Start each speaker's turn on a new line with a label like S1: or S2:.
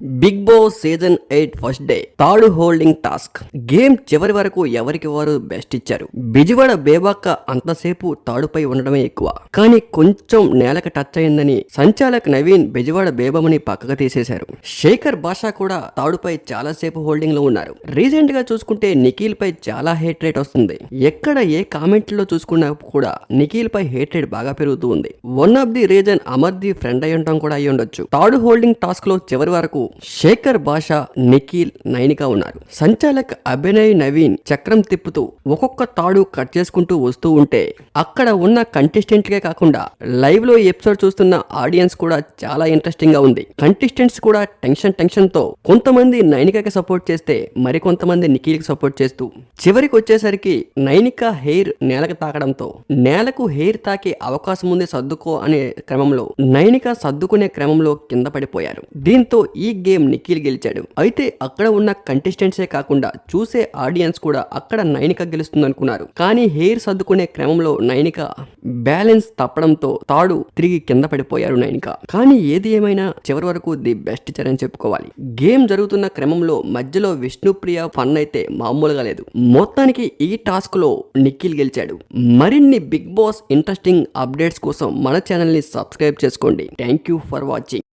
S1: Big boss season 8 first day తాడు holding task game చివరి వరకు ఎవరికి వారు బెస్ట్ ఇచ్చారు. బిజివాడ బేబాక్క అంతసేపు తాడుపై ఉండడమే ఎక్కువ, కానీ కొంచెం నేలకు టచ్ అయిందని సంచాలక్ నవీన్ బిజివాడ బేబమ్మని పక్కకు తీసేశారు. శేఖర్ భాషా కూడా తాడుపై చాలా సేపు హోల్డింగ్ లో ఉన్నారు. రీసెంట్ గా చూసుకుంటే నిఖిల్ పై చాలా హేట్ రేట్ వస్తుంది. ఎక్కడ ఏ కామెంట్ లో చూసుకున్నా కూడా నిఖిల్ పై హేట్ రేట్ బాగా పెరుగుతూ ఉంది. వన్ ఆఫ్ ది రీజన్ అమర్ది ఫ్రెండ్ అయి ఉండడం కూడా అయి ఉండొచ్చు. తాడు హోల్డింగ్ టాస్క్ లో చివరి వరకు శేఖర్ భాష, నిఖిల్, నైనికా ఉన్నారు. సంచాలక్ అభినయ్ నవీన్ చక్రం తిప్పుతూ ఒక్కొక్క తాడు కట్ చేసుకుంటూ వస్తూ ఉంటే అక్కడ ఉన్న కంటెస్టెంట్లే కాకుండా లైవ్ లో ఎపిసోడ్ చూస్తున్న ఆడియన్స్ కూడా చాలా ఇంట్రెస్టింగ్ గా ఉంది. కంటెస్టెంట్స్ కూడా టెన్షన్ తో కొంతమంది నైనికాకి సపోర్ట్ చేస్తే మరికొంతమంది నిఖిల్ కి సపోర్ట్ చేస్తూ చివరికి వచ్చేసరికి నైనికా హెయిర్ నేలకు తాకడంతో నేలకు హెయిర్ తాకే అవకాశం ఉంది సర్దుకో అనే క్రమంలో నైనికా సర్దుకునే క్రమంలో కింద పడిపోయారు. దీంతో ఈ గేమ్ నిఖిల్ గెలిచాడు. అయితే అక్కడ ఉన్న కంటెస్టెంట్సే కాకుండా చూసే ఆడియన్స్ కూడా అక్కడ నైనిక గెలుస్తుంది అనుకున్నారు. కానీ హెయిర్ సర్దుకునే క్రమంలో నైనిక బ్యాలెన్స్ తప్పడంతో తాడు తిరిగి కింద పడిపోయారు నైనిక. కానీ ఏది ఏమైనా చివరి వరకు ది బెస్ట్ ఇచ్చారని అని చెప్పుకోవాలి. గేమ్ జరుగుతున్న క్రమంలో మధ్యలో విష్ణుప్రియ ఫన్ అయితే మామూలుగా లేదు. మొత్తానికి ఈ టాస్క్ లో నిఖిల్ గెలిచాడు. మరిన్ని బిగ్ బాస్ ఇంట్రెస్టింగ్ అప్డేట్స్ కోసం మన ఛానల్ ని సబ్స్క్రైబ్ చేసుకోండి. Thank you for watching.